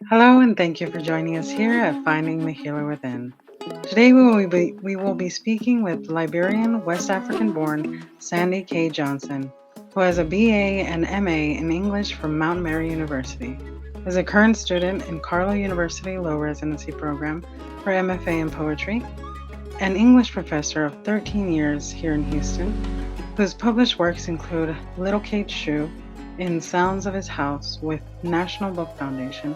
Hello, and thank you for joining us here at Finding the Healer Within. Today we will be speaking with Liberian West African born Sandi K. Johnson, who has a BA and MA in English from Mount Mary University, is a current student in Carlow University Low Residency Program for MFA in Poetry, an English professor of 13 years here in Houston, whose published works include Little Kate's Shoe in Sounds of His House with National Book Foundation,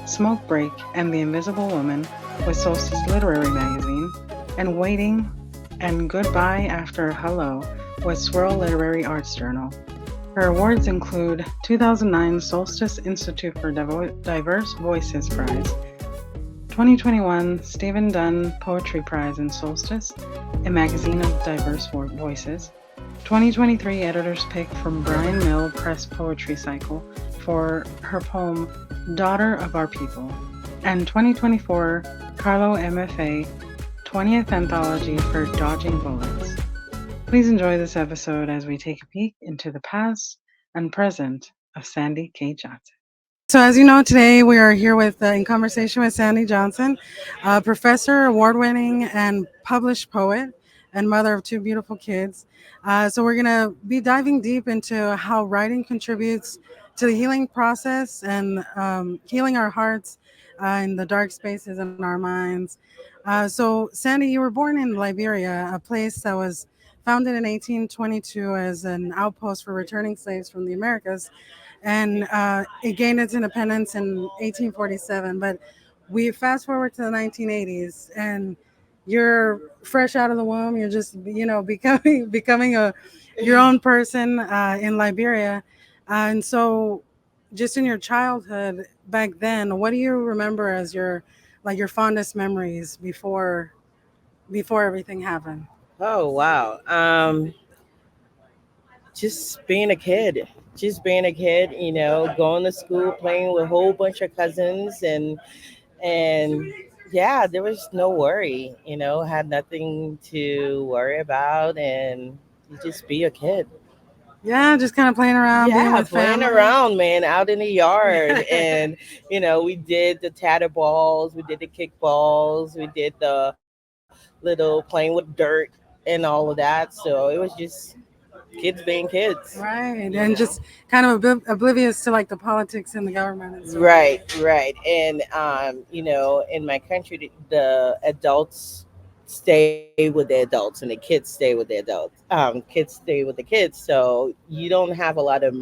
Smoke Break and The Invisible Woman with Solstice Literary Magazine, and Waiting and Goodbye After Hello with Swirl Literary Arts Journal. Her awards include 2009 Solstice Institute for Diverse Voices Prize, 2021 Stephen Dunn Poetry Prize in Solstice, a magazine of diverse voices, 2023 Editor's Pick from Brian Mill Press Poetry Cycle for her poem Daughter of Our People, and 2024 Carlow MFA 20th Anthology for Dodging Bullets. Please enjoy this episode as we take a peek into the past and present of Sandi K. Johnson. So as you know, today we are here in conversation with Sandi Johnson, a professor, award-winning, and published poet, and mother of two beautiful kids. So we're going to be diving deep into how writing contributes to the healing process and healing our hearts in the dark spaces in our minds. So Sandi, you were born in Liberia, a place that was founded in 1822 as an outpost for returning slaves from the Americas, and it gained its independence in 1847. But we fast forward to the 1980s, and you're fresh out of the womb. You're just, becoming your own person in Liberia. And so, just in your childhood back then, what do you remember as your fondest memories before everything happened? Oh wow. Just being a kid. Just being a kid, going to school, playing with a whole bunch of cousins and yeah, there was no worry, had nothing to worry about and you just be a kid. Yeah, just kind of playing around, being Yeah, with playing family. around, man, out in the yard. And, we did the tatter balls, we did the kick balls, we did the little playing with dirt and all of that. So it was just kids being kids. Right, You and know? just kind of oblivious to like the politics and the government and stuff. Right, right. And, in my country, the adults stay with the adults and the kids stay with the adults. Kids stay with the kids. So you don't have a lot of,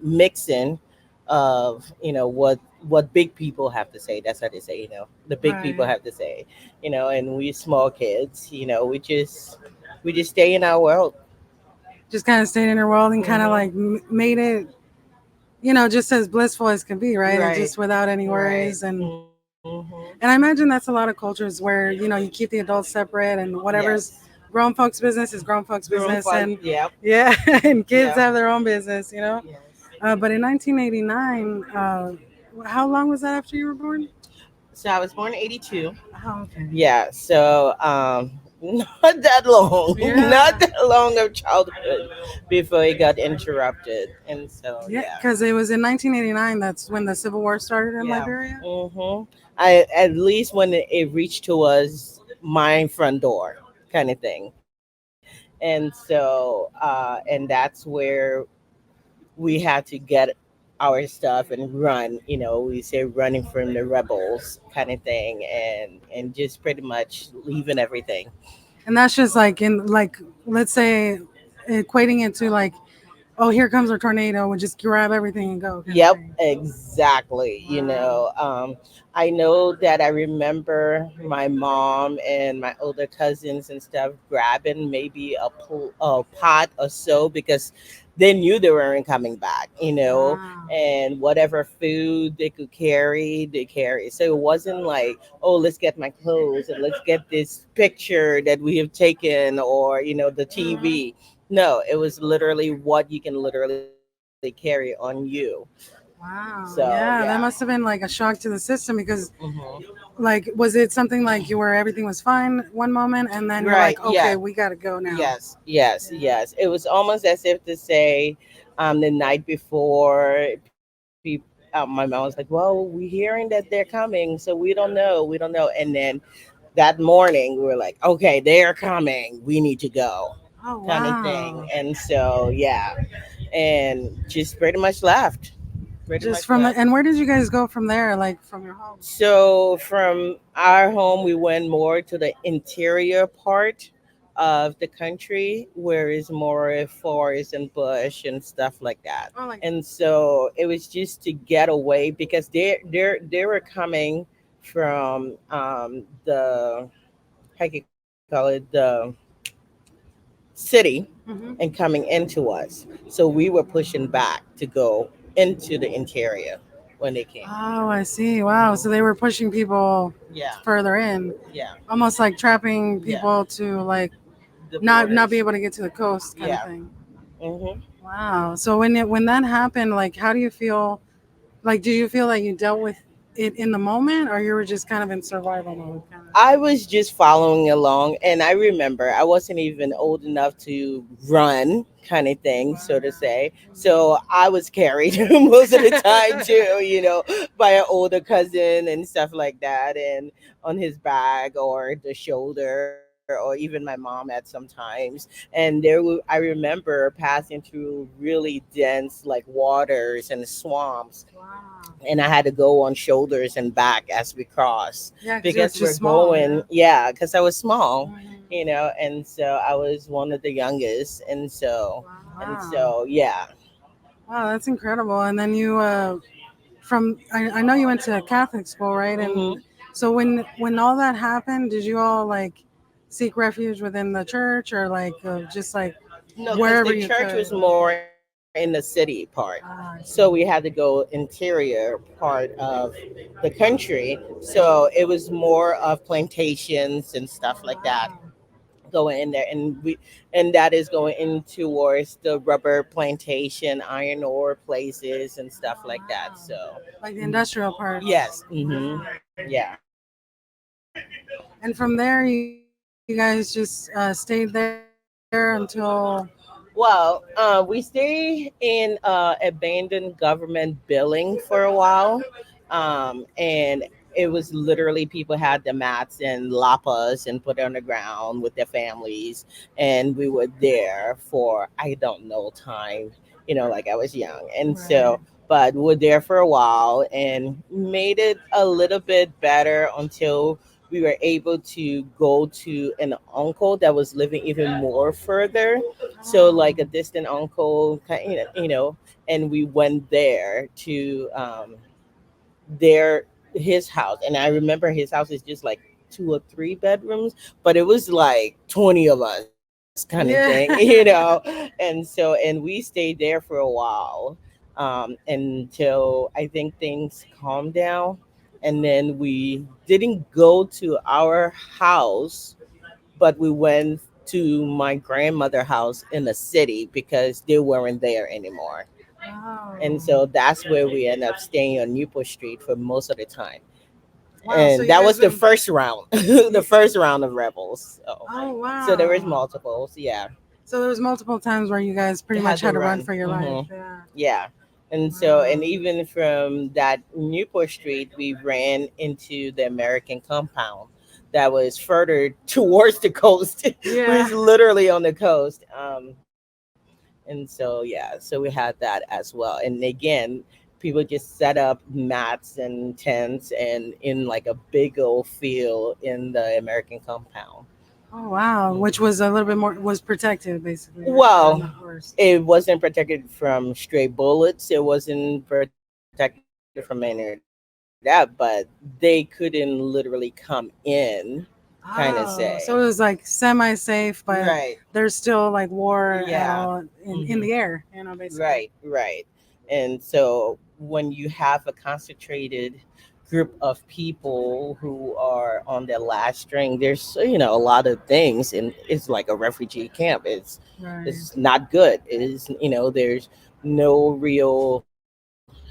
mixing of, what big people have to say. That's how they say, the big people Right, have to say, and we small kids, we just stay in our world. just kind of stayed in her world and kind of Hmm. like made it, just as blissful as can be, right? And Right, just without any right. worries. And Hmm. I imagine that's a lot of cultures where you keep the adults separate, and whatever's Yes. grown folks' business is grown folks' Grown business, folk. and Yep. yeah, and kids Yep. have their own business. Yes. But in 1989, how long was that after you were born? So I was born in 82. Oh, okay. Yeah. So not that long, Yeah. not that long of childhood before it got interrupted. And so Yeah, yeah, because it was in 1989. That's when the Civil War started in yeah. Liberia. I at least when it reached to us my front door kind of thing. And so and that's where we had to get our stuff and run, we say running from the rebels kind of thing, and just pretty much leaving everything. And that's just like in like, let's say, equating it to like, oh, here comes a tornado. We just grab everything and go, kind of Yep, thing. exactly. Wow. I know that I remember my mom and my older cousins and stuff grabbing maybe a pot or so because they knew they weren't coming back, Wow. and whatever food they could carry, they carry. So it wasn't like, oh, let's get my clothes and let's get this picture that we have taken or, the Mhm. TV. No, it was literally what you can literally carry on you. So Wow. yeah. Yeah, that must have been like a shock to the system because, Hmm. like, was it something like you where everything was fine one moment and then you're Right. like, Yeah. okay, we got to go now? Yes. Yes. Yeah. Yes. It was almost as if to say, the night before, my mom was like, well, we're hearing that they're coming, so we don't know. And then that morning we were like, okay, they're coming, we need to go, Oh kind of thing. wow. And so yeah, and just pretty much left, pretty Just much from the left. and where did you guys go from there? Like from your home? So from our home, we went more to the interior part of the country, where it's more forest and bush and stuff like that. Oh, like And so it was just to get away, because they were coming from the, how you call it, the city, hmm. and coming into us. So we were pushing back to go into the interior when they came. Oh, I see. Wow. So they were pushing people Yeah, further in, yeah, almost like trapping yeah. people to like The not be borders. able to get to the coast, kind of Yeah. thing. Hmm. Wow. So when that happened, like, how do you feel? Like, did you feel like you dealt with it in the moment, or you were just kind of in survival mode, kind of? I was just following along, and I remember I wasn't even old enough to run, kind of thing, so to say. So I was carried most of the time too, by an older cousin and stuff like that, and on his back or the shoulder, or even my mom at some times. And I remember passing through really dense, like, waters and swamps, Wow. and I had to go on shoulders and back as we cross, Yeah, because you were because too we're small. Yeah. going, yeah, because I was small, Mhm. and so I was one of the youngest, Wow. yeah. Wow, that's incredible. And then you I know you went to Catholic school, right? Hmm. And so when all that happened, did you all like seek refuge within the church, or like just like No, because wherever the you church could? was more in the city part, Ah, I so we see. had to go interior part of the country. So it was more of plantations and stuff like that Wow. going in there, and that is going in towards the rubber plantation, iron ore places and stuff Oh, like that. wow. So Like the industrial parts. yes, Wow. yeah. And from there, you guys just stayed there until. Well, we stay in abandoned government building for a while, and it was literally, people had the mats and lapas and put it on the ground with their families, and we were there for, I don't know, time, like I was young, and Right. so. But we were there for a while and made it a little bit better until we were able to go to an uncle that was living even more further, so like a Oh. distant uncle, and we went there to their his house, and I remember his house is just like 2 or 3 bedrooms, but it was like 20 of us, kind of thing, Yeah. and we stayed there for a while, until I think things calmed down, and then we didn't go to our house, but we went to my grandmother house in the city because they weren't there anymore. And Oh. so that's where we end up staying on Newport Street for most of the time. Wow. So And you that guys was the been. first round, the first round of rebels. Oh So there was wow. multiples, yeah. So there was multiple times where you guys pretty much Had to had to run run. for your life. Yeah. Yeah. And so, and Wow. even from that Newport Street, we ran into the American compound that was further towards the coast. We Yeah. was literally on the coast. And so, yeah, so we had that as well. And again, people just set up mats and tents and in like a big old field in the American compound. Oh wow. Which was a little bit more was protected basically, right? Or Well, not worse. it wasn't protected from stray bullets. It wasn't protected from any of that, but they couldn't literally come in, kind of say. Oh, so it was like semi-safe, but Right. there's still like war at Yeah. all in Hmm. the air, basically. Right. Right. And so when you have a concentrated group of people who are on their last string, there's a lot of things, and it's like a refugee camp. Right. It's not good. It is, there's no real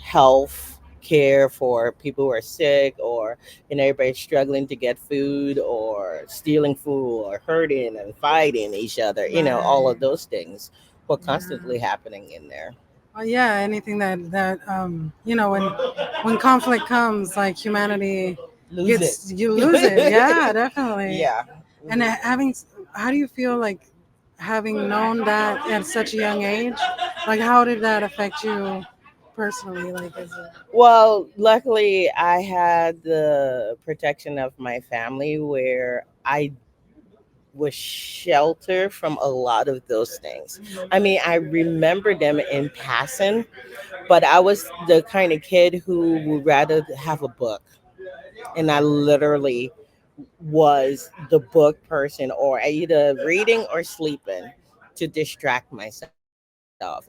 health care for people who are sick, or everybody's struggling to get food, or stealing food, or hurting and fighting each other, all Right. of those things were Yeah. constantly happening in there. Yeah, anything that when conflict comes, like humanity Lose it. gets you lose it. Yeah, definitely. Yeah. And how do you feel like having known that at such a young age? Like, how did that affect you personally? Like, as a Well, luckily, I had the protection of my family where I was sheltered from a lot of those things. I mean, I remember them in passing, but I was the kind of kid who would rather have a book. And I literally was the book person, or either reading or sleeping to distract myself.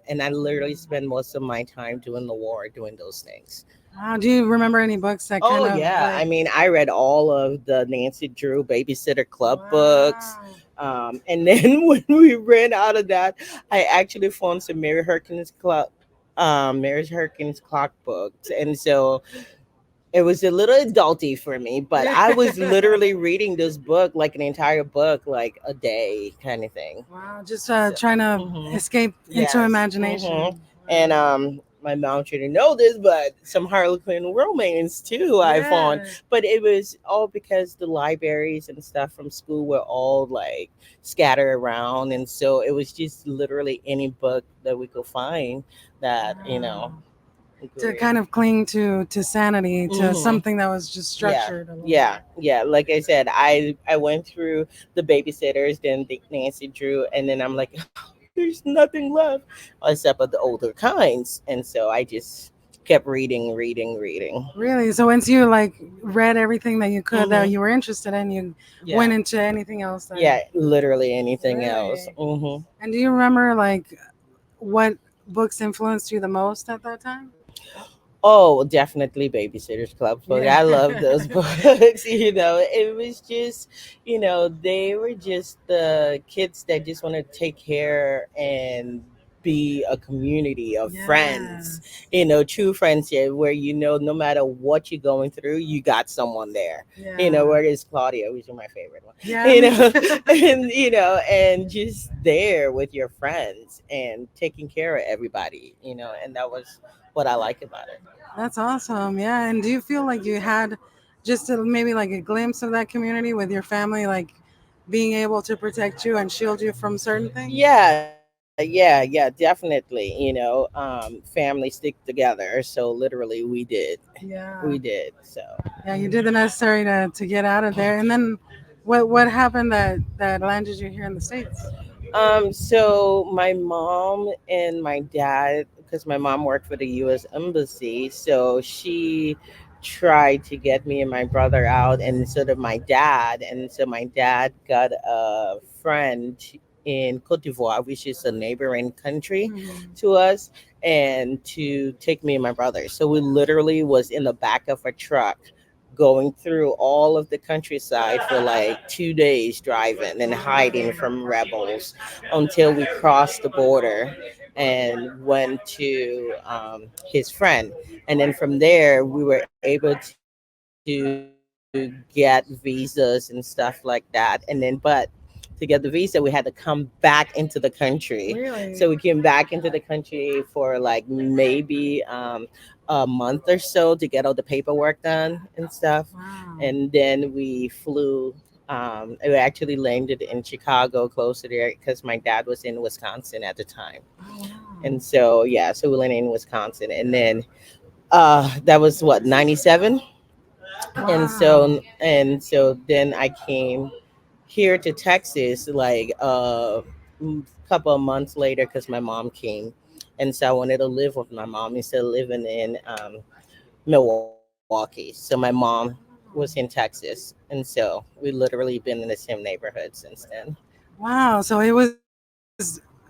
And I literally spend most of my time doing the war, doing those things. wow, do you remember any books that Oh kind of yeah, I like? mean, I read all of the Nancy Drew Babysitter Club books, Wow. and then when we ran out of that, I actually found some Mary Herkins Clark books, and so it was a little adulty for me. But Yeah. I was literally reading this book like an entire book, like a day, kind of thing. Wow, just So, trying to hmm escape into yes, imagination. and Wow. my mom shouldn't know this, but some Harlequin romance too I found. Yeah. But it was all because the libraries and stuff from school were all like scattered around, and so it was just literally any book that we could find that Wow. we could To read. kind of cling to sanity, to Hmm. something that was just Yeah, structured a little yeah, bit. yeah. Like I said, I went through the babysitters, then the Nancy Drew, and then I'm like, there's nothing left except of the older kinds, and so I just kept reading, reading, reading. Really? So once you like read everything that you could that Hmm. you were interested in, you went Yeah, into anything else that yeah. Literally anything else. really. Hmm. And do you remember like what books influenced you the most at that time? Oh, definitely Babysitter's Club book. Yeah. I love those books. It was just, they were just the kids that just want to take care and be a community of friends, Yes. true friendship where, no matter what you're going through, you got someone there. Yeah. Where is Claudia, which is my favorite one, Yeah, me too. and just there with your friends and taking care of everybody, and that was what I like about it. That's awesome. Yeah. And do you feel like you had just maybe like a glimpse of that community with your family, like being able to protect you and shield you from certain things? Yeah, definitely. Family stick together. So literally, we Yeah. did. So, Yeah, you did the necessary to get out of there. And then what happened that landed you here in the States? so my mom and my dad, because my mom worked for the U.S. Embassy, so she tried to get me and my brother out, and so did my dad. And so my dad got a friend in Cote d'Ivoire, which is a neighboring country Mhm. to us, and to take me and my brother. So we literally was in the back of a truck going through all of the countryside for like 2 days driving and hiding from rebels until we crossed the border and went to his friend. And then from there, we were able to get visas and stuff like that. And then, but to get the visa, we had to come back into the country. So we came back Really? into the country for like maybe a month or so to get all the paperwork done and stuff. Wow. And then we flew. We actually landed in Chicago, closer there, because my dad was in Wisconsin at the time. Oh wow. And so, yeah, so we landed in Wisconsin. And then that was what, 97? and Wow. so and so then I came here to Texas like couple of months later because my mom came, and so I wanted to live with my mom instead of living in Milwaukee. So my mom was in Texas, and so we literally been in the same neighborhood since then. Wow. So it was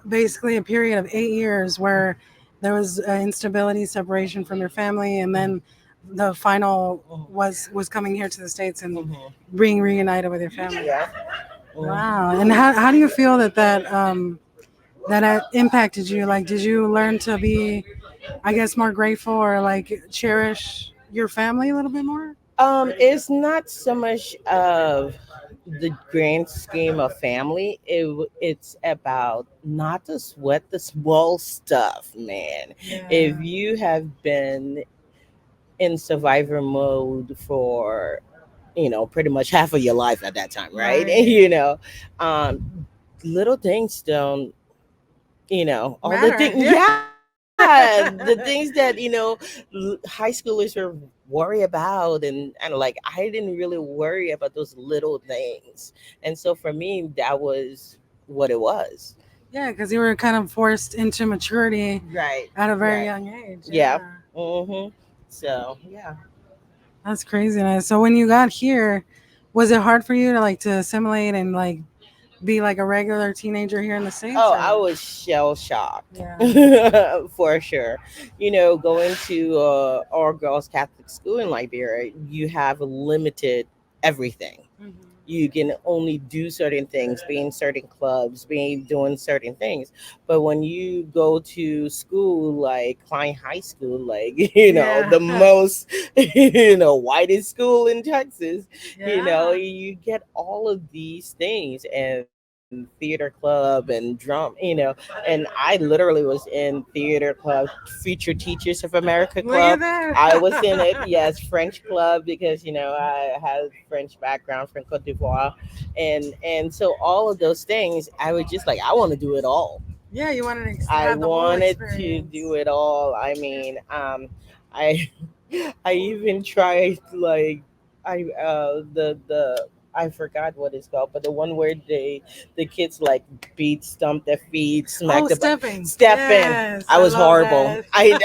basically a period of 8 years where there was instability, separation from your family, and then the final was coming here to the States and Hmm. being reunited with your family. Yeah. Wow. And how do you feel that impacted you? Like, did you learn to be, I guess, more grateful or like cherish your family a little bit more? It's not so much of the grand scheme of family, it's about not to sweat the small stuff, man. If Yeah. you have been in survivor mode for, pretty much half of your life at that time, right? Right. Little things don't, all the Matter. things, Yeah. yeah, the things that, high schoolers are worry about, and like, I didn't really worry about those little things. And so for me, that was what it was. Yeah, because you were kind of forced into maturity Right, at a very right. young age. Yeah. Yeah. So yeah. That's craziness. So when you got here, was it hard for you to like to assimilate and like be like a regular teenager here in the States Oh, I or? was shell shocked Yeah. for sure. Going to all girls Catholic school in Liberia, you have limited everything. Hmm. You can only do certain things, be in certain clubs, be doing certain things. But when you go to school like Klein High School, like Yeah. the most whitest school in Texas, Yeah. you get all of these things, and theater club and and I literally was in theater club, Future Teachers of America Look club. at that. I was in it, yes, French club, because I had French background from Cote d'Ivoire, and so all of those things, I was just like, I want to do it all. Yeah, you wanted to I have the whole wanted to experience. do it all. I mean, I I even tried, like, the I forgot what it's called, but the one where the kids like beat, stomp their feet, Oh, smack the butt, stepping. stepping. Yes, I I was love horrible. that. I,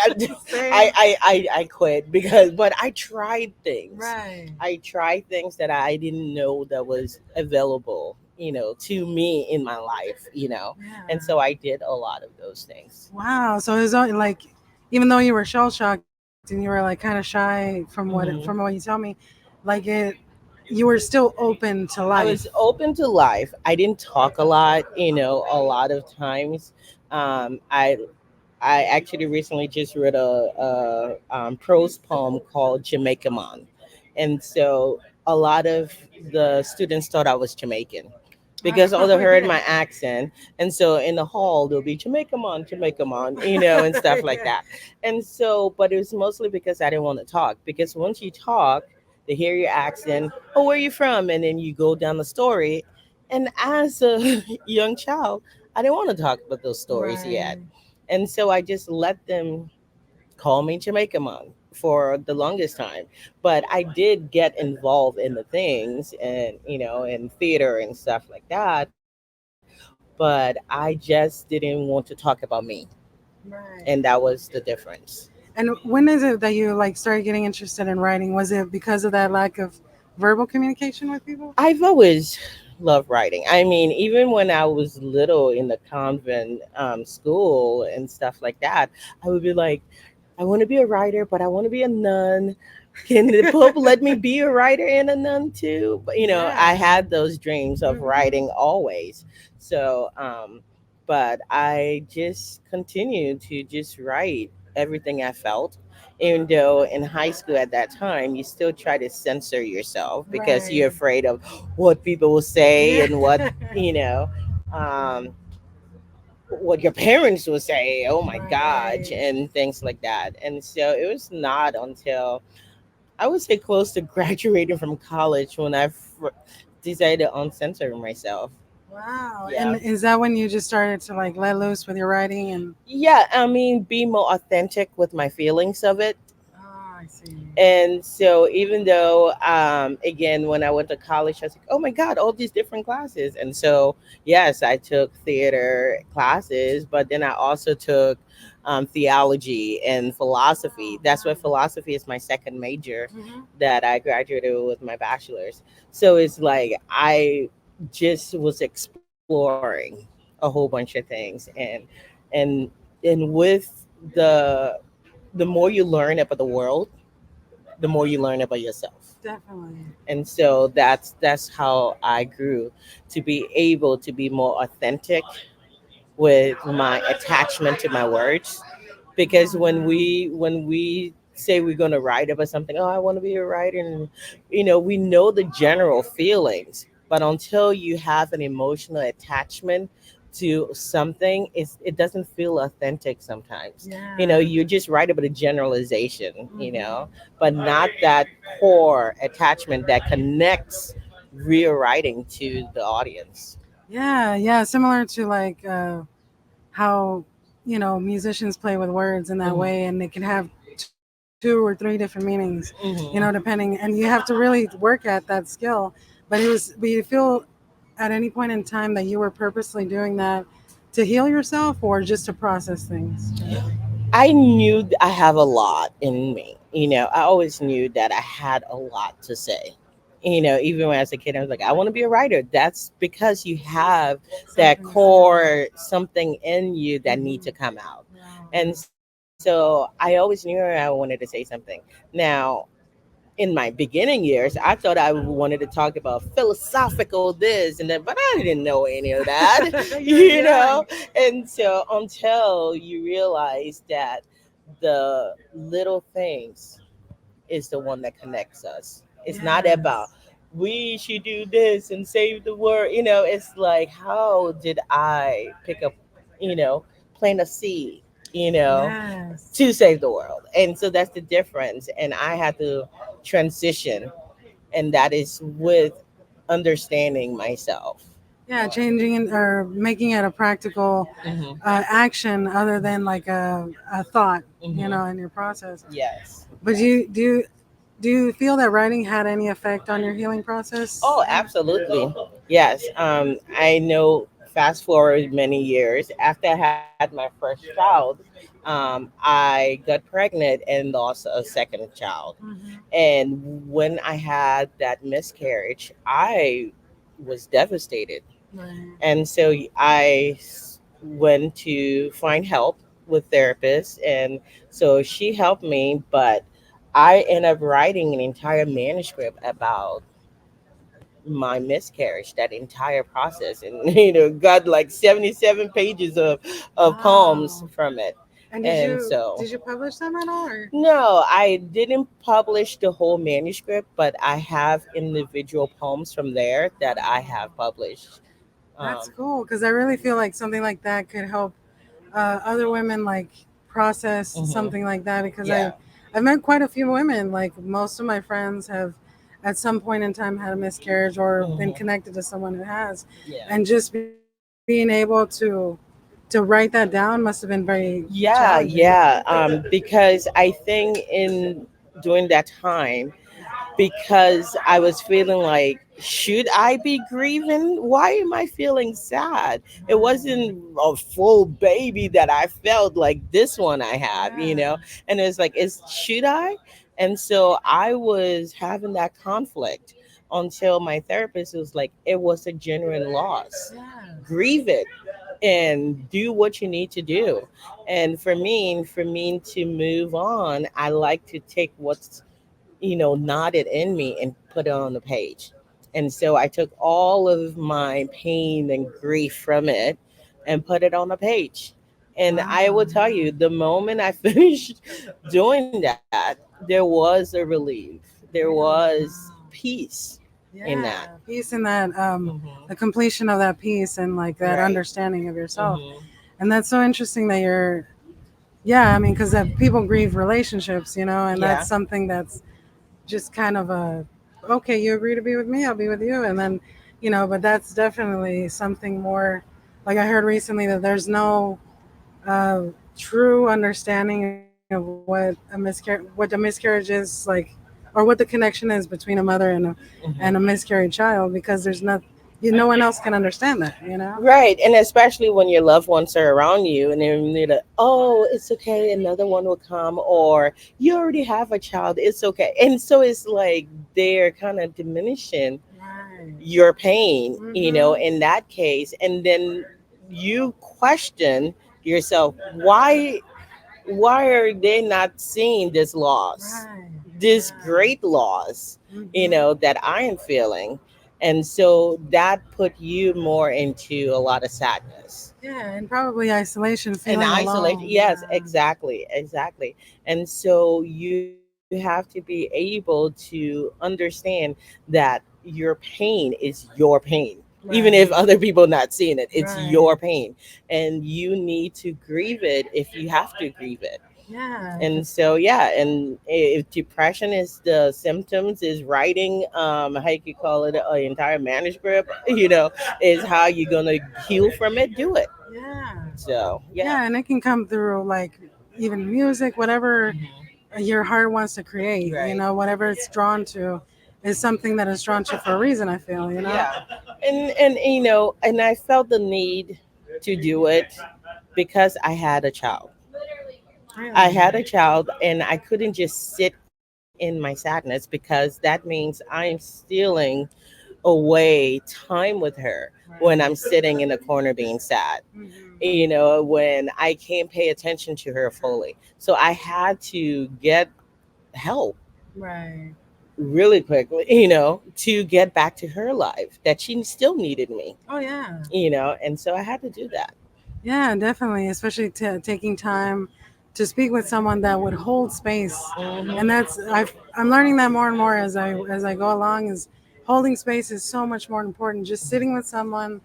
Same. I quit, because, but I tried things. Right. I tried things that I didn't know that was available, to me in my life, and Yeah. so I did a lot of those things. Wow. So it was like, even though you were shell shocked and you were like kind of shy from what you Hmm. tell me, like you were still open to I life. was open to life. I didn't talk a lot, a lot of times. I actually recently just read a prose poem called Jamaica Mon. And so a lot of the students thought I was Jamaican, because all they Oh heard yeah. my accent. And so in the hall, there'll be Jamaica Mon, and stuff like Yeah. that. And so, but it was mostly because I didn't want to talk. Because once you talk, they hear your accent. Oh, where are you from? And then you go down the story. And as a young child, I didn't want to talk about those stories yet. Right. And so I just let them call me Jamaica Mom for the longest time. But I did get involved in the things, and, in theater and stuff like that. But I just didn't want to talk about me. And Right. that was the difference. And when is it that you like started getting interested in writing? Was it because of that lack of verbal communication with people? I've always loved writing. I mean, even when I was little in the convent school and stuff like that, I would be like, I want to be a writer, but I want to be a nun. Can the Pope let me be a writer and a nun too? But I Yeah. had those dreams of Hmm. writing always. So, but I just continued to just write everything I felt. Even though in high school at that time, you still try to censor yourself because you're Right. afraid of what people will say, Yeah. and um, what your parents will say, oh my gosh, Right. and things like that. And so it was not until, I would say, close to graduating from college, when decided to uncensor myself. Wow. And Yeah. is that when you just started to like let loose with your writing and Yeah, I mean, be more authentic with my feelings of it. oh, I see. And so, even though, again, when I went to college, I was like, oh my God, all these different classes. And so, yes, I took theater classes, but then I also took theology and philosophy. Oh, That's why wow. philosophy is my second major Hmm. that I graduated with my bachelor's. So it's like I just was exploring a whole bunch of things, and with the the more you learn about the world, the more you learn about yourself. Definitely. And so that's how I grew, to be able to be more authentic with my attachment to my words. Because Oh, yeah. when we say we're going to write about something, oh, I want to be a writer, and we know the general feelings, But until you have an emotional attachment to something, it doesn't feel authentic sometimes. Yeah. You just write about a generalization, Mhm. but not that core attachment that connects real writing to the audience. Yeah, yeah, similar to like how musicians play with words in that Mhm. way, and they can have two or three different meanings, Mhm. depending, and you have to really work at that skill. But you feel at any point in time that you were purposely doing that to heal yourself or just to process things? I knew I have a lot in me. I always knew that I had a lot to say. Even when I was a kid, I was like, I want to be a writer. That's because you have that Something to say. core something in you that need Hmm. to come out. Wow. And so I always knew I wanted to say something. Now, in my beginning years, I thought I wanted to talk about philosophical this and that, but I didn't know any of that, You're you know? young. And so until you realize that the little things is the one that connects us. It's not about Yes. we should do this and save the world. It's like how did I pick up, you know, plant a seed, you know, Yes. to save the world. And so that's the difference. And I had to transition, and that is with understanding myself. Yeah, changing or making it a practical Hmm. action other than like a thought, Hmm. in your process. Yes. But do you feel that writing had any effect on your healing process? Oh, absolutely. Yes. I know. Fast forward many years after I had my first child, I got pregnant and lost a second child. Hmm. And when I had that miscarriage, I was devastated. Right. And so went to find help with therapists. And so she helped me, but I ended up writing an entire manuscript about my miscarriage, that entire process, and got like 77 pages of poems Wow. from it. And did And you so did you publish them at all? Or? no, I didn't publish the whole manuscript, but I have individual poems from there that I have published. That's um, cool because I really feel like something like that could help other women like process mhm. something like that because Yeah. I've met quite a few women. Like most of my friends have at some point in time had a miscarriage or been Mhm. connected to someone who has, Yeah. and just being able to write that down must have been very Yeah, challenging. yeah. Because I think in during that time, because I was feeling like, should I be grieving? Why am I feeling sad? It wasn't a full baby that I felt like this one I have, Yeah. And it's like, is should I? And so I was having that conflict until my therapist was like, it was a genuine loss. Yes. Grieve it and do what you need to do. And for me to move on, I like to take what's knotted in me and put it on the page. And so I took all of my pain and grief from it and put it on a page. And I will Wow. tell you, the moment I finished doing that, there was a relief. There Really? was Wow. peace in that. Yeah, peace in that, Hmm. the completion of that piece and like that Right. understanding of yourself. Hmm. And that's so interesting that yeah, I mean, because people grieve relationships, and Yeah. that's something that's just kind of okay, you agree to be with me, I'll be with you. And then, but that's definitely something more. Like I heard recently that there's no uh, true understanding of what a miscarriage is like, or what the connection is between a mother and a Hmm. miscarried child, because there's no one else can understand that. Right, and especially when your loved ones are around you, and then you're like, "Oh, it's okay, another one will come," or "You already have a child, it's okay." And so it's like they're kind of diminishing Right. your pain, Mm-hmm. in that case, and then you question yourself, why are they not seeing this loss, Right. this Yeah. great loss, Mm-hmm. that I am feeling? And so that put you more into a lot of sadness Yeah, and probably isolation, and feeling isolation. alone. Yes, Yeah. exactly, exactly. And so you have to be able to understand that your pain is your pain. Even if Right. other people not seeing it, it's Right. your pain, and you need to grieve it if you have to grieve it. Yeah. And so yeah, and if depression is the symptoms, is writing how you could call it an entire manuscript, is how you're gonna heal from it, do it. Yeah. So yeah. Yeah, and it can come through like even music, whatever Mhm. your heart wants to create, Right. whatever it's drawn to is something that is drawn to for a reason, I feel. Yeah. And I felt the need to do it because I had a child. I Really? had a child, and I couldn't just sit in my sadness, because that means I'm stealing away time with her when I'm Right. sitting in a corner being sad. Hmm. When I can't pay attention to her fully. So I had to get help Right. really quickly, to get back to her life, that she still needed me, Oh yeah. and so I had to do that. Yeah, definitely, especially taking time to speak with someone that would hold space. And Hmm. I'm learning that more and more as I go along. Is holding space is so much more important. Just sitting with someone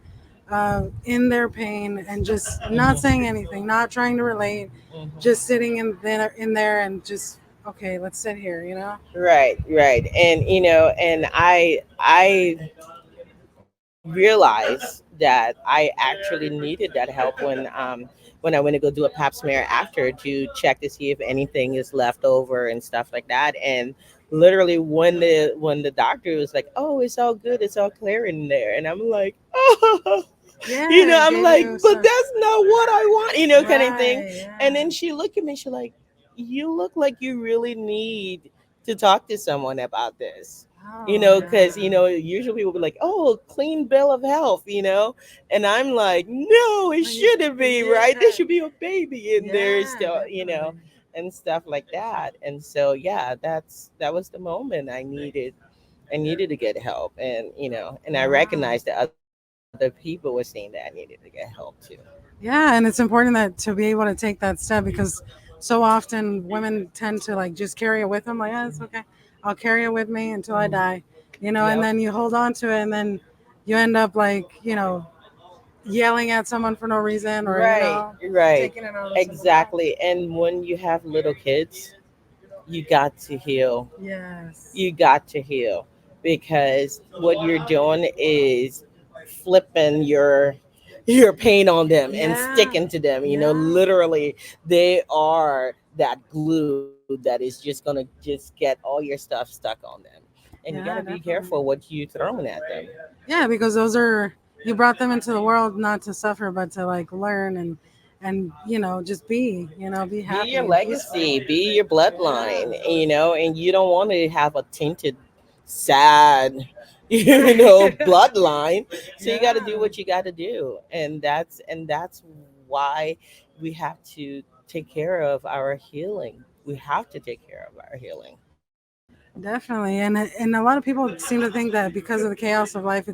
in their pain and just not saying anything, not trying to relate, just sitting in there and just okay, let's sit here. Right, right. And I realized that I actually needed that help when I went to go do a pap smear after, to check to see if anything is left over and stuff like that. And literally, when the doctor was like, "Oh, it's all good, it's all clear in there," and I'm like, "Oh." Yeah, it I'm gave like, you "But some that's not what I want," kind of thing. right. And Yeah. then she looked at me, she's like, "You look like you really need to talk to someone about this." Oh Because yeah. usually people be like, "Oh, clean bill of health," and I'm like, "No, it Well, you, shouldn't be, right? There yeah. should be a baby in there Yeah, still," definitely. and stuff like that. And so yeah, that was the moment I needed to get help, and I Wow. recognized that other people were saying that I needed to get help too. Yeah, and it's important that to be able to take that step because so often women tend to like just carry it with them, like, oh, it's okay. I'll carry it with me until I die, and Yep. then you hold on to it and then you end up like, yelling at someone for no reason or, Right, right. taking it out on someone else. Exactly. And when you have little kids, you got to heal. Yes. You got to heal, because what you're doing is flipping your pain on them and Yeah. sticking to them. Yeah. Literally, they are that glue that is just gonna just get all your stuff stuck on them. And you got to be Yeah, careful definitely. what you throwing at them. Yeah, because those are you brought them into the world not to suffer, but to like learn and just be Be your happy and peaceful. legacy, be your bloodline, Yeah. and you don't want to have a tainted, sad, Right. bloodline. So you got to do Yeah. what you got to do, and that's why we have to take care of our healing. We have to take care of our healing. Definitely. And a lot of people seem to think that because of the chaos of life,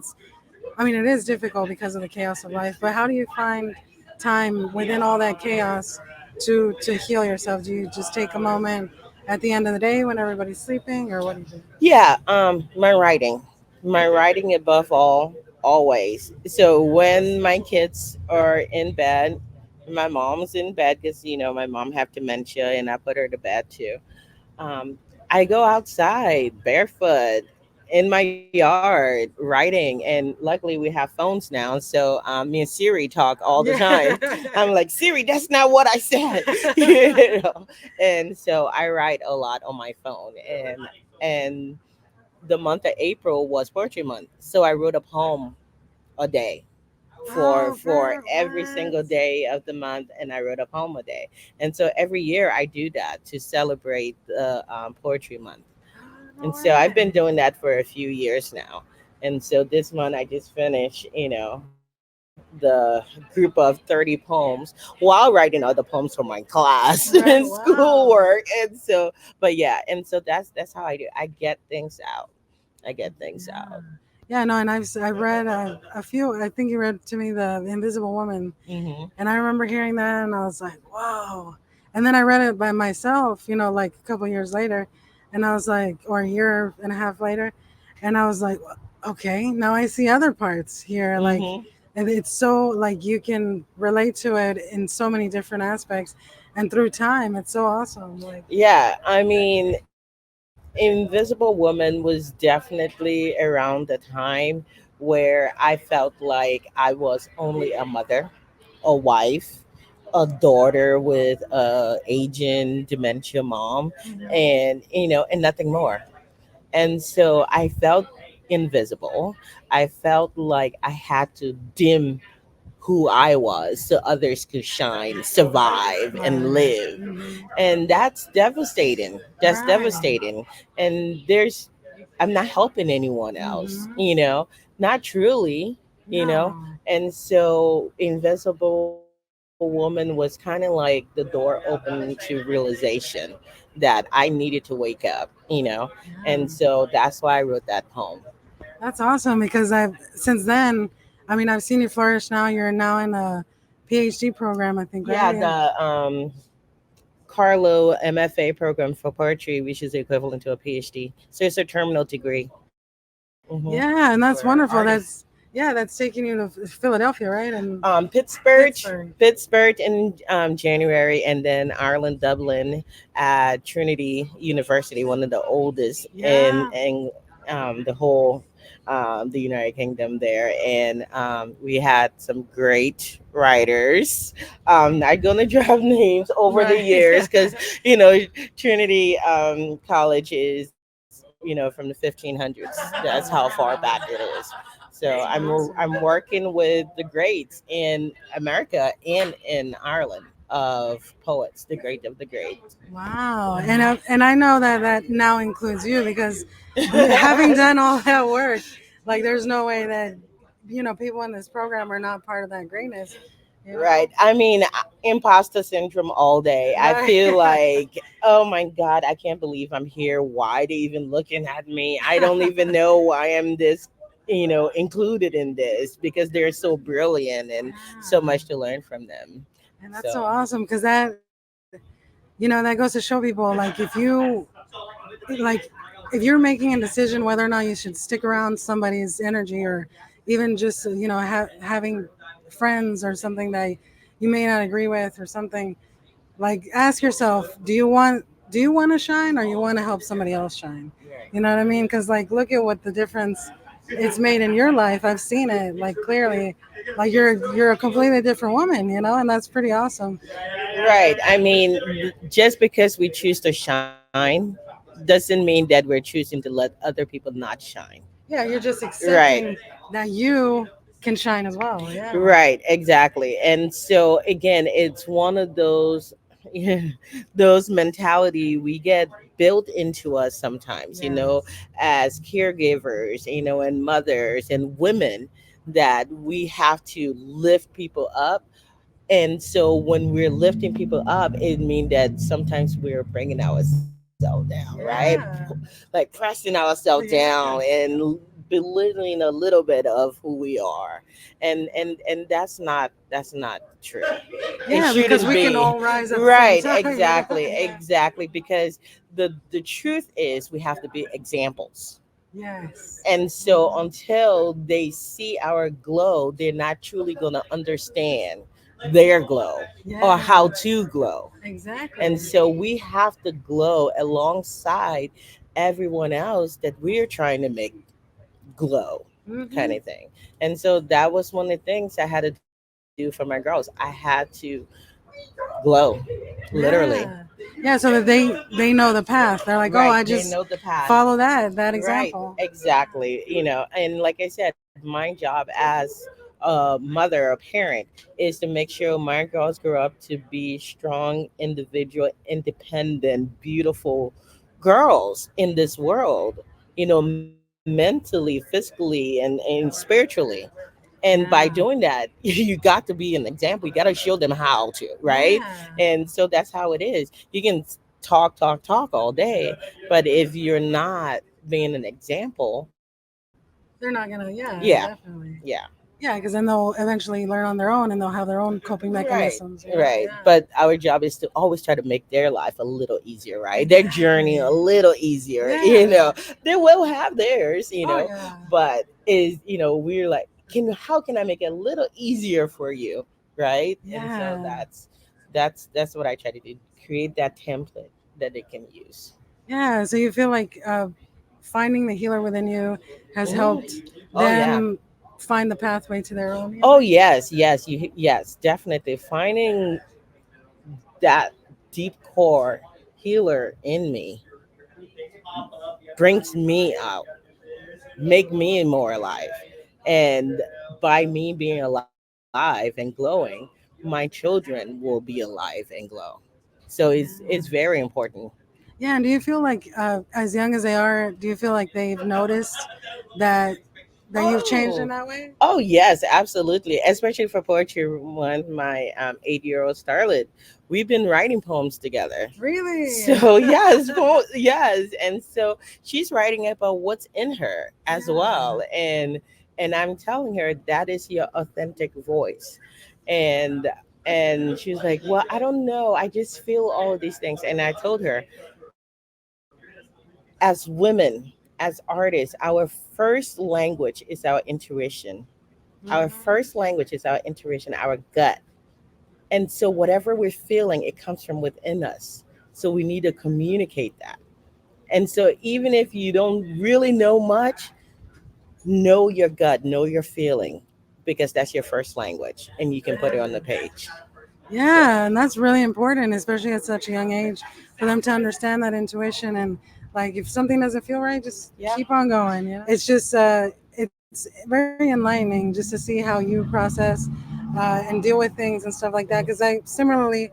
I mean, it is difficult because of the chaos of life, but how do you find time within all that chaos to heal yourself? Do you just take a moment at the end of the day when everybody's sleeping, or what do you do? Yeah, my writing above all, always. So when my kids are in bed, my mom's in bed, because my mom have dementia, and I put her to bed too. um, I go outside barefoot in my yard writing, and luckily we have phones now, so me and Siri talk all the Yeah. time. I'm like, Siri, that's not what I said. And so I write a lot on my phone, and the month of April was poetry month, so I wrote a poem a day for Oh, for girl, every what? single day of the month, and I wrote a poem a day. And so every year I do that to celebrate the poetry month. Oh, And no so I've been way. doing that for a few years now. And so this month I just finished, the group of 30 poems, while writing other poems for my class and Right, wow. schoolwork. And so, but yeah, and so that's how I do. I get things out. I get things Yeah. out. Yeah, no, and I've read a few. I think you read to me the Invisible Woman, Hmm. and I remember hearing that, and I was like, whoa. And then I read it by myself, like a couple years later, and I was like, or a year and a half later, and I was like, Okay, now I see other parts here. Like, Hmm. and it's so like you can relate to it in so many different aspects, and through time, it's so awesome. Like, Yeah, I mean, Invisible Woman was definitely around the time where I felt like I was only a mother, a wife, a daughter with a aging dementia mom, and and nothing more. And so I felt invisible. I felt like I had to dim who I was so others could shine, survive, and right. live. And that's devastating. That's Right. devastating. And I'm not helping anyone else, Mm-hmm. not truly, you know. No. And so Invisible Woman was kind of like the door open to realization that I needed to wake up. And Yeah. so that's why I wrote that poem. That's awesome because I've since then, I mean, I've seen you flourish. Now you're now in a PhD program, I think, right? Yeah, And the Carlow MFA program for poetry, which is equivalent to a PhD. So it's a terminal degree. yeah, and that's For wonderful. artists. That's taking you to Philadelphia, right? And Pittsburgh, Pittsburgh. Pittsburgh in January, and then Ireland, Dublin at Trinity University, one of the oldest in Yeah. the whole the United Kingdom there. And we had some great writers. I'm gonna drop names over the Right. years because you know Trinity College is from the 1500s. That's how far back it is. So That's I'm awesome. working with the greats in America and in Ireland of poets, the great of the great. Wow. And I know that that now includes you because having done all that work, like there's no way that people in this program are not part of that greatness. You know. Right. I mean, imposter syndrome all day. I Right. feel like, oh my God, I can't believe I'm here. Why are they even looking at me? I don't even know why I'm this, included in this because they're so brilliant and so Yeah. much to learn from them. And that's so So, awesome because that goes to show people like like if you're making a decision whether or not you should stick around somebody's energy or even just having friends or something that you may not agree with or something, like ask yourself, do you want to shine or you want to help somebody else shine? You know what I mean? Because like look at what the difference it's made in your life. I've seen it like clearly. Like you're a completely different woman, and that's pretty awesome. right. I mean, just because we choose to shine doesn't mean that we're choosing to let other people not shine. Yeah, you're just Right. accepting that you can shine as well. Yeah. Right, exactly. And so again, it's one of those those mentality we get built into us sometimes, Yes. as caregivers, and mothers and women that we have to lift people up. And so when we're lifting people up, it means that sometimes we're bringing ourselves down, right? Yeah. Like pressing ourselves down Yeah. and belittling a little bit of who we are. And that's not true. It Yeah, because shouldn't we can be. all rise at the same Right, time. exactly, Yeah. exactly. Because the truth is we have to be examples. Yes. And so until they see our glow, they're not truly going to understand their glow or how Yeah. to glow. And Exactly. so we have to glow alongside everyone else that we're trying to make glow, kind Hmm. of thing. And so that was one of the things I had to do for my girls. I had to glow, literally. Yeah. Yeah, so that they know the path. They're like, oh, Right. I They just know the path. follow that Right, example. exactly. And like I said, my job as a mother, a parent, is to make sure my girls grow up to be strong, individual, independent, beautiful girls in this world, mentally, physically, and spiritually. And by doing Yeah. that, you got to be an example. You got to show them how to, right? Yeah. And so that's how it is. You can talk, talk, talk all day, but if you're not being an example, They're not gonna. yeah, Yeah, yeah. definitely. Yeah, because then they'll eventually learn on their own and they'll have their own coping Right, mechanisms. right. Yeah. But our job is to always try to make their life a little easier, right? Their journey a Exactly. little easier. Yeah. They will have theirs, Oh yeah. but we're like, how can I make it a little easier for you, right? And so Yeah. that's what I try to do. Create that template that they can use. Yeah. So you feel like finding the healer within you has Mhm. helped Oh yeah. them find the pathway to their own Oh healing. yes, yes, definitely. Finding that deep core healer in me brings me out, make me more alive. And by me being alive and glowing, my children will be alive and glow. So it's very important. Yeah. And do you feel like, as young as they are, do you feel like they've noticed that you've changed in Oh, that way? oh yes, absolutely. Especially for poetry one, my 8-year-old Starlet, we've been writing poems together. Really? So yes, yes, and so she's writing about what's in her as Yeah. well, and I'm telling her that is your authentic voice, and and she's like, well, I don't know, I just feel all of these things, and I told her, as women, as artists, our first language is our intuition. Our Mhm. first language is our intuition, our gut. And so whatever we're feeling, it comes from within us. So we need to communicate that. And so even if you don't really know much, know your gut, know your feeling, because that's your first language and you can put it on the page. So, Yeah, and that's really important, especially at such a young age, for them to understand that intuition and like if something doesn't feel right, just yeah. keep on going. It's just it's very enlightening just to see how you process and deal with things and stuff like that. Because I similarly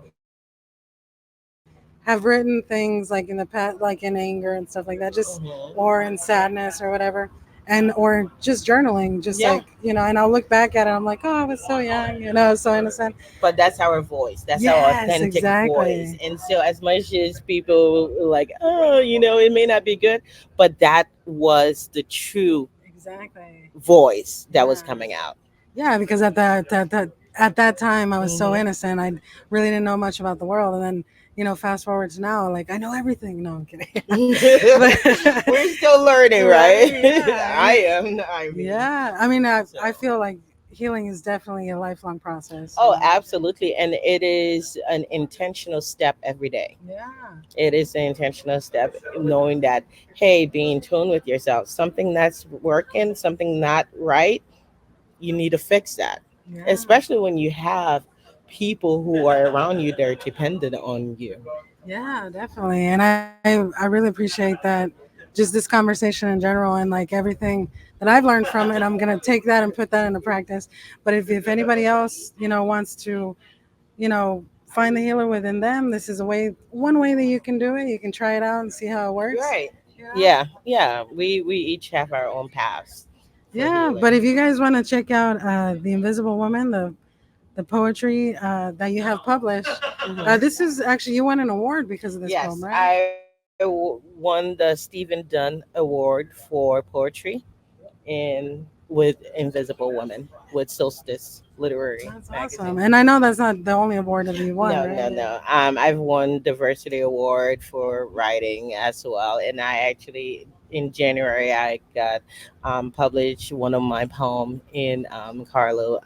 have written things like in the past, like in anger and stuff like that, just Mhm. or in sadness or whatever, and or just journaling, just Yeah. like and I'll look back at it, I'm like, oh, I was so young, so innocent. But that's our voice. That's our Yes, authentic voice. exactly. And so, as much as people like, oh, it may not be good, but that was the true Exactly. voice that was Yeah. coming out. Yeah, because at that time I was so Hmm. innocent. I really didn't know much about the world, and then fast forward to now, like I know everything. No, I'm kidding. But We're still learning, right? right, yeah, I am. I mean, yeah. I mean, I so. feel like healing is definitely a lifelong process. Oh, absolutely. And it is an intentional step every day. Yeah. It is an intentional step, knowing that, hey, be in tune with yourself. Something that's working, something not right, you need to fix that. Yeah. Especially when you have people who are around you that are dependent on you. Yeah, definitely. And I really appreciate that, just this conversation in general and like everything that I've learned from it. I'm going to take that and put that into practice. But if anybody else, wants to, find the healer within them, this is one way that you can do it. You can try it out and see how it works. Right. You know? Yeah. Yeah. We each have our own paths for Yeah, but healing. if you guys want to check out The Invisible Woman, the poetry that you have published, Mhm. this is actually, you won an award because of this poem, Yes, right? I won the Stephen Dunn Award for poetry in with Invisible Woman with Solstice Literary That's awesome. Magazine. And I know that's not the only award that you won, No, right? no, no. I've won diversity award for writing as well, and I actually in January I got published one of my poem in Carlow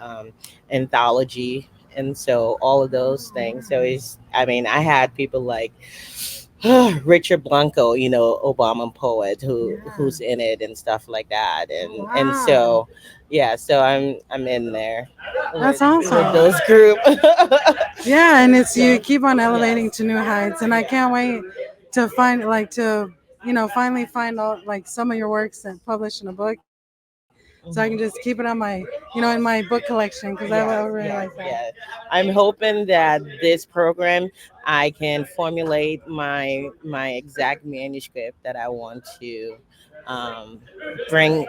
Anthology, and so all of those things. So it's, I mean, I had people like Richard Blanco, Obama poet Yeah. who's in it and stuff like that, Oh, and wow. so yeah, so I'm in there That's with awesome. those group. Yeah, and it's you So keep on elevating yes. to new heights, and I can't wait to find like to finally find out like some of your works and published in a book, so I can just keep it Mhm. on my in my book collection because I Yes, really like yes, that. yes. I'm hoping that this program I can formulate my exact manuscript that I want to um, bring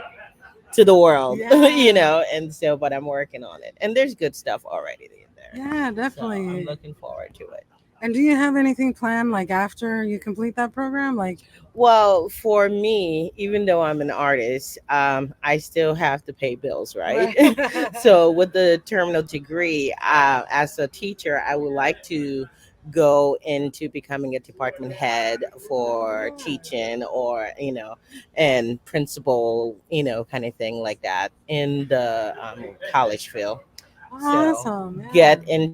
to the world, Yeah, and so, but I'm working on it, and there's good stuff already in there, yeah, so I'm definitely. looking forward to it. And do you have anything planned like after you complete that program? Like, Well, for me, even though I'm an artist, I still have to pay bills, right? right. So, with the terminal degree, as a teacher, I would like to go into becoming a department head for teaching, or and principal, kind of thing like that in the college field. So Awesome. get Yeah.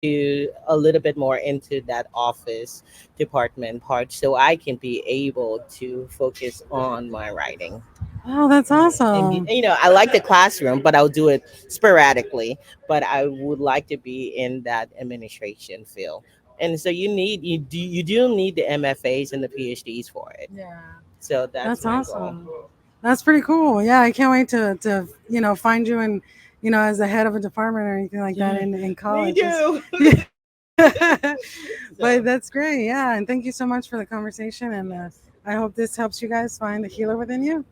into a little bit more into that office department part, so I can be able to focus on my writing. Oh, that's And awesome. I like the classroom, but I'll do it sporadically. But I would like to be in that administration field. And so you do need the MFAs and the PhDs for it. Yeah. So that's That's my goal. awesome. That's pretty cool. Yeah, I can't wait to find you and as the head of a department or anything like that in Me college. It's, too. but that's great. Yeah, and thank you so much for the conversation. And I hope this helps you guys find the healer within you.